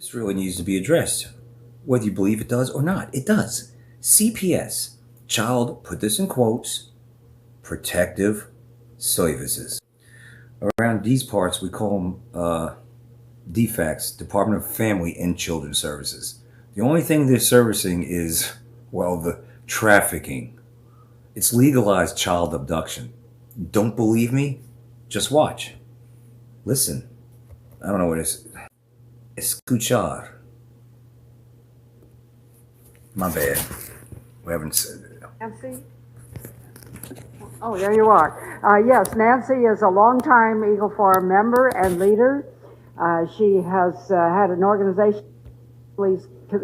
This really needs to be addressed. Whether you believe it does or not, it does. CPS, Child, put this in quotes, Protective Services. Around these parts, we call them DFACS, Department of Family and Children Services. The only thing they're servicing is, well, the trafficking. It's legalized child abduction. Don't believe me? Just watch. Listen. I don't know what it is. Escuchar. My bad. We haven't said it. Nancy? Oh, there you are. Yes, Nancy is a longtime Eagle Forum member and leader. She has had an organization,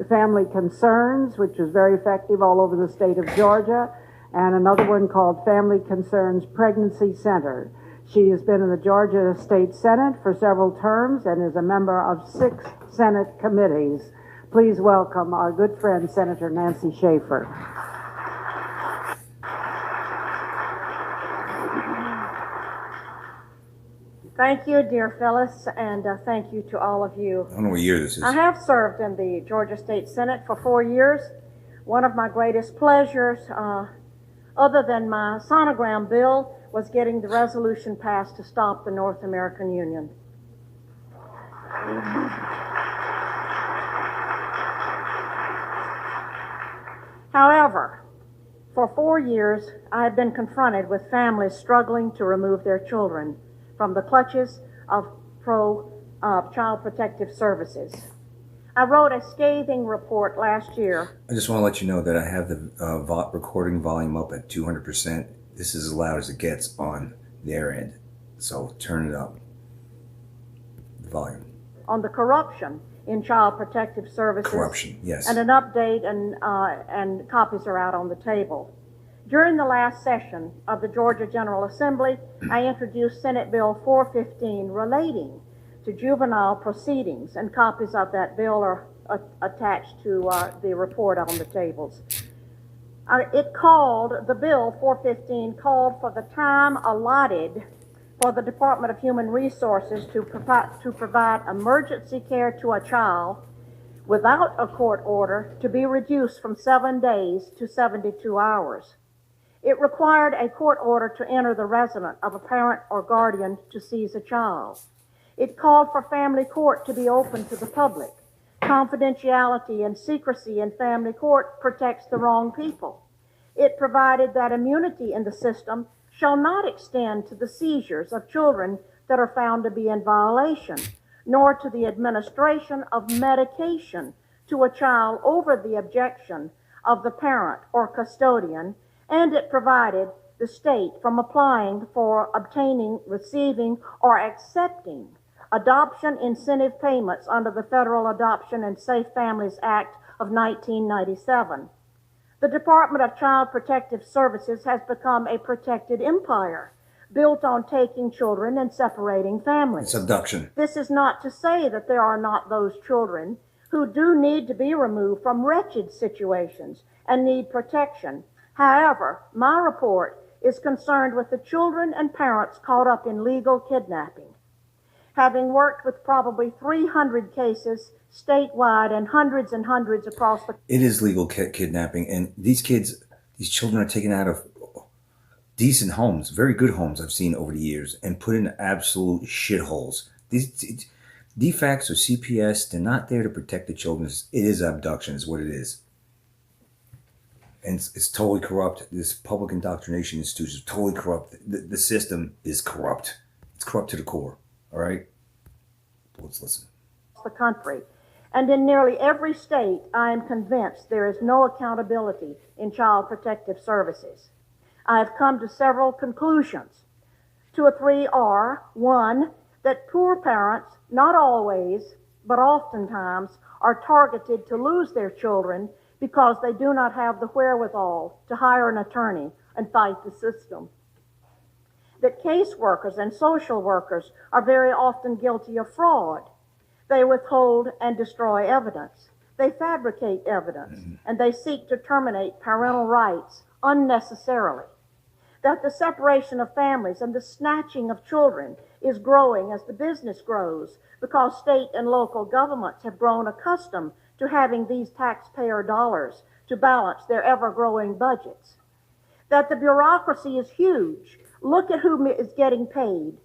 Family Concerns, which is very effective all over the state of Georgia, and another one called Family Concerns Pregnancy Center. She has been in the Georgia State Senate for several terms and is a member of 6 Senate committees. Please welcome our good friend, Senator Nancy Schaefer. Thank you, dear Phyllis, and thank you to all of you. I don't know what year this is. I have served in the Georgia State Senate for 4 years. One of my greatest pleasures, other than my sonogram bill, was getting the resolution passed to stop the North American Union. However, for 4 years, I have been confronted with families struggling to remove their children from the clutches of Child Protective Services. I wrote a scathing report last year. I just want to let you know that I have the recording volume up at 200%. This is as loud as it gets on their end. So turn it up. The volume. On the corruption in Child Protective Services. Corruption, yes. And an update, and copies are out on the table. During the last session of the Georgia General Assembly, I introduced Senate Bill 415 relating to juvenile proceedings, and copies of that bill are attached to the report on the tables. The Bill 415 called for the time allotted for the Department of Human Resources to provide emergency care to a child without a court order to be reduced from 7 days to 72 hours. It required a court order to enter the residence of a parent or guardian to seize a child. It called for family court to be open to the public. Confidentiality and secrecy in family court protects the wrong people. It provided that immunity in the system shall not extend to the seizures of children that are found to be in violation, nor to the administration of medication to a child over the objection of the parent or custodian, and it provided the state from applying for obtaining, receiving, or accepting adoption incentive payments under the Federal Adoption and Safe Families Act of 1997. The Department of Child Protective Services has become a protected empire built on taking children and separating families. It's abduction. This is not to say that there are not those children who do need to be removed from wretched situations and need protection. However, my report is concerned with the children and parents caught up in legal kidnapping. Having worked with probably 300 cases statewide and hundreds across the... It is legal kidnapping, and these children are taken out of decent homes, very good homes I've seen over the years, and put in absolute shitholes. These DFACS or CPS, they're not there to protect the children. It is abduction, is what it is. And it's totally corrupt. This public indoctrination institution is totally corrupt. The system is corrupt. It's corrupt to the core. All right? Let's listen. The country. And in nearly every state, I am convinced there is no accountability in Child Protective Services. I have come to several conclusions. 2 or 3 are, 1, that poor parents, not always, but oftentimes, are targeted to lose their children because they do not have the wherewithal to hire an attorney and fight the system. That caseworkers and social workers are very often guilty of fraud. They withhold and destroy evidence. They fabricate evidence, and they seek to terminate parental rights unnecessarily. that the separation of families and the snatching of children is growing as the business grows because state and local governments have grown accustomed to having these taxpayer dollars to balance their ever-growing budgets. That the bureaucracy is huge. Look at who is getting paid.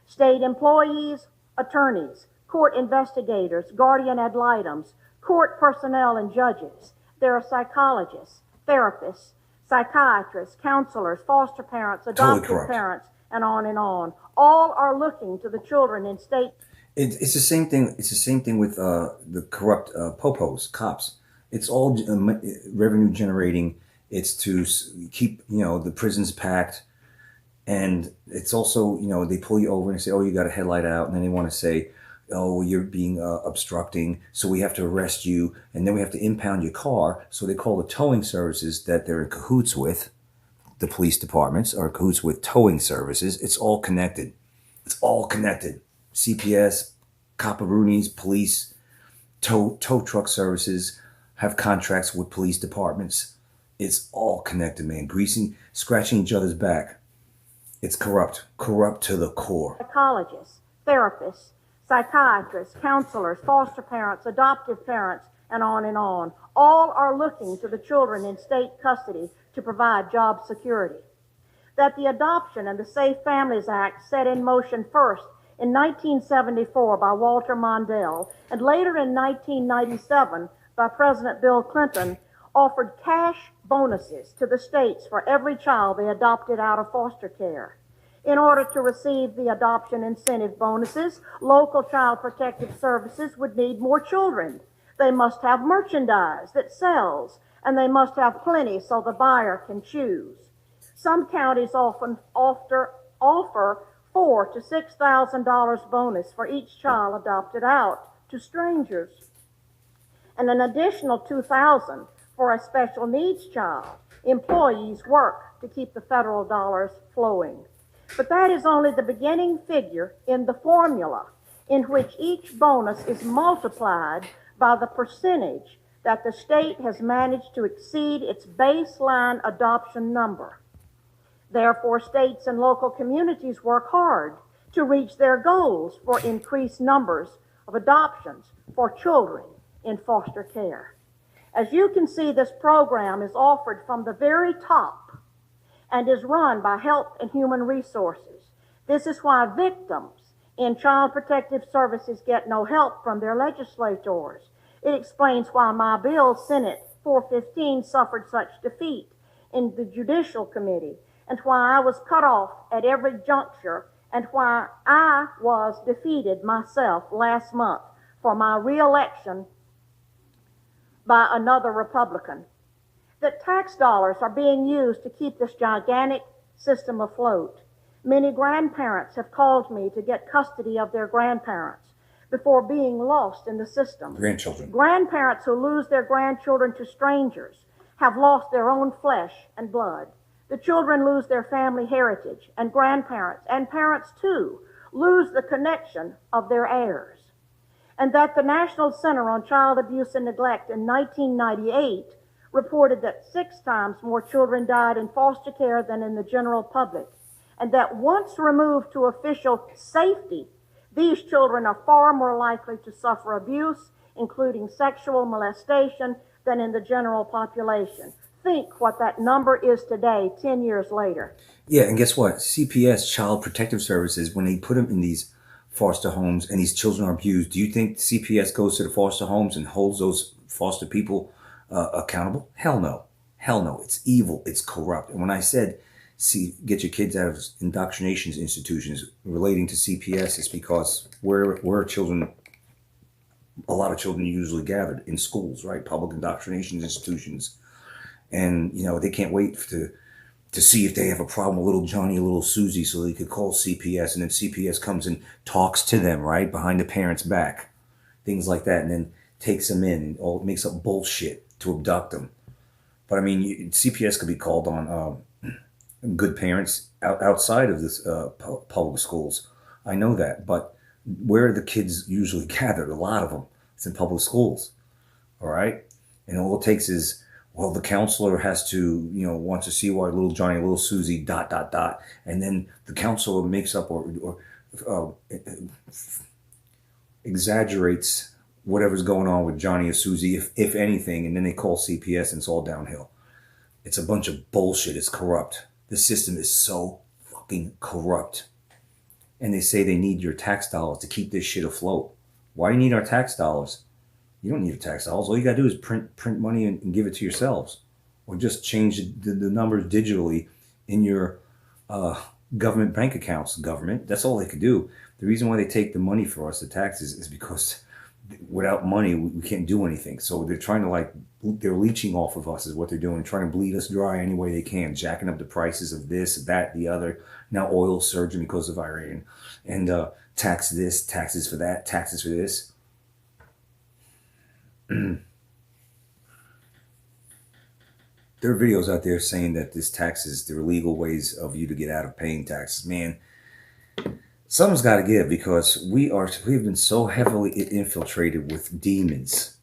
State employees, attorneys, court investigators, guardian ad litems, court personnel and judges. There are psychologists, therapists, psychiatrists, counselors, foster parents, adoptive parents, and on and on. All are looking to the children in state. It's the same thing. It's the same thing with the corrupt popos, cops. It's all revenue generating. It's to keep the prisons packed, and it's also they pull you over and say, oh, you got a headlight out, and then they want to say, oh, you're being obstructing, so we have to arrest you, and then we have to impound your car. So they call the towing services that they're in cahoots with. The police departments are in cahoots with towing services. It's all connected. It's all connected. CPS, copperoonies, police, tow truck services have contracts with police departments. It's all connected, man. Scratching each other's back. It's corrupt to the core. Psychologists, therapists, psychiatrists, counselors, foster parents, adoptive parents, and on. All are looking to the children in state custody to provide job security. That the Adoption and the Safe Families Act, set in motion first in 1974 by Walter Mondale and later in 1997 by President Bill Clinton, offered cash bonuses to the states for every child they adopted out of foster care. In order to receive the adoption incentive bonuses, local child protective services would need more children. They must have merchandise that sells, and they must have plenty so the buyer can choose. Some counties often offer $4,000 to $6,000 bonus for each child adopted out to strangers, and an additional $2,000 for a special needs child. Employees work to keep the federal dollars flowing. But that is only the beginning figure in the formula in which each bonus is multiplied by the percentage that the state has managed to exceed its baseline adoption number. Therefore, states and local communities work hard to reach their goals for increased numbers of adoptions for children in foster care. As you can see, this program is offered from the very top and is run by Health and Human Resources. This is why victims in Child Protective Services get no help from their legislators. It explains why my bill, Senate 415, suffered such defeat in the Judicial Committee, and why I was cut off at every juncture, and why I was defeated myself last month for my re-election by another Republican. That tax dollars are being used to keep this gigantic system afloat. Many grandparents have called me to get custody of their grandparents before being lost in the system. Grandchildren. Grandparents who lose their grandchildren to strangers have lost their own flesh and blood. The children lose their family heritage, and grandparents, and parents too, lose the connection of their heirs. And that the National Center on Child Abuse and Neglect in 1998 reported that 6 times more children died in foster care than in the general public, and that once removed to official safety, these children are far more likely to suffer abuse, including sexual molestation, than in the general population. Think what that number is today, 10 years later. Yeah, and guess what? CPS, Child Protective Services, when they put them in these foster homes and these children are abused, do you think CPS goes to the foster homes and holds those foster people accountable? Hell no. Hell no. It's evil. It's corrupt. And when I said, get your kids out of indoctrination institutions relating to CPS, it's because where children, a lot of children usually gathered in schools, right? Public indoctrination institutions. And, they can't wait to see if they have a problem with little Johnny or little Susie so they could call CPS, and then CPS comes and talks to them, right, behind the parents' back. Things like that, and then takes them in, or makes up bullshit to abduct them. But, I mean, CPS could be called on good parents outside of this public schools. I know that, but where are the kids usually gathered? A lot of them. It's in public schools, all right? And all it takes is Well, the counselor has to, wants to see why little Johnny, little Susie, ... And then the counselor makes up or exaggerates whatever's going on with Johnny or Susie, if anything, and then they call CPS and it's all downhill. It's a bunch of bullshit. It's corrupt. The system is so fucking corrupt. And they say they need your tax dollars to keep this shit afloat. Why do you need our tax dollars? You don't need your tax dollars. All you gotta do is print money and give it to yourselves. Or just change the numbers digitally in your government bank accounts. Government, that's all they could do. The reason why they take the money for us, the taxes, is because without money, we can't do anything. So they're trying to they're leeching off of us is what they're doing, trying to bleed us dry any way they can, jacking up the prices of this, that, the other. Now oil surging because of Iran. And tax this, taxes for that, taxes for this. There are videos out there saying that this taxes, there are legal ways of you to get out of paying taxes. Man, something's got to give, because we've been so heavily infiltrated with demons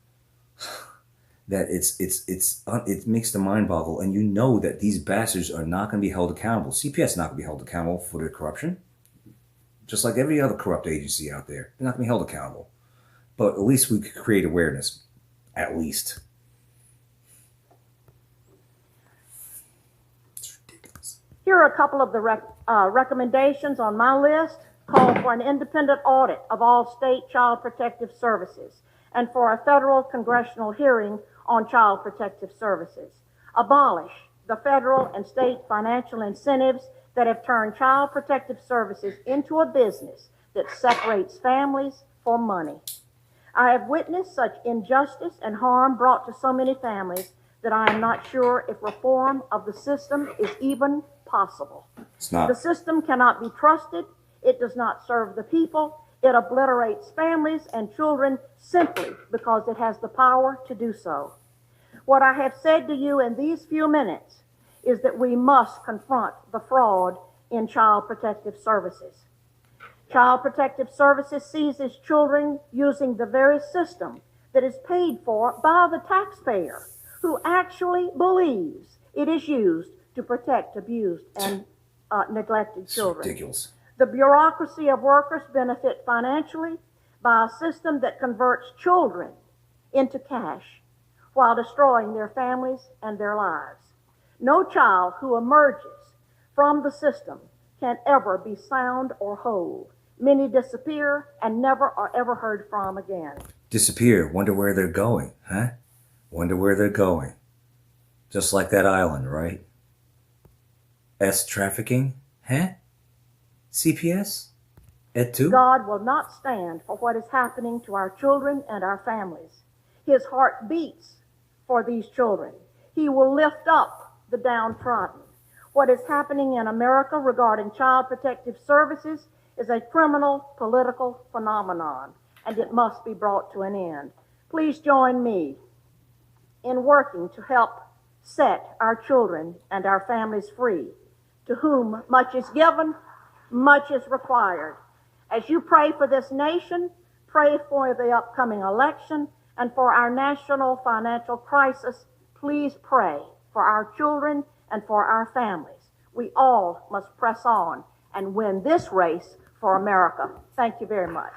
that it makes the mind boggle. And you know that these bastards are not going to be held accountable. CPS is not going to be held accountable for their corruption, just like every other corrupt agency out there. They're not going to be held accountable. But at least we could create awareness. At least. It's ridiculous. Here are a couple of the recommendations on my list. Call for an independent audit of all state child protective services and for a federal congressional hearing on child protective services. Abolish the federal and state financial incentives that have turned child protective services into a business that separates families for money. I have witnessed such injustice and harm brought to so many families that I am not sure if reform of the system is even possible. It's not. The system cannot be trusted. It does not serve the people. It obliterates families and children simply because it has the power to do so. What I have said to you in these few minutes is that we must confront the fraud in child protective services. Child Protective Services seizes children using the very system that is paid for by the taxpayer, who actually believes it is used to protect abused and neglected children. It's ridiculous. The bureaucracy of workers benefit financially by a system that converts children into cash while destroying their families and their lives. No child who emerges from the system can ever be sound or whole. Many disappear and never are ever heard from again. Disappear. Wonder where they're going, huh? Wonder where they're going. Just like that island, right? Trafficking, huh? CPS? Et tu? God will not stand for what is happening to our children and our families. His heart beats for these children. He will lift up the downtrodden. What is happening in America regarding child protective services is a criminal political phenomenon, and it must be brought to an end. Please join me in working to help set our children and our families free. To whom much is given, much is required. As you pray for this nation, pray for the upcoming election, and for our national financial crisis, please pray for our children and for our families. We all must press on and win this race for America. Thank you very much.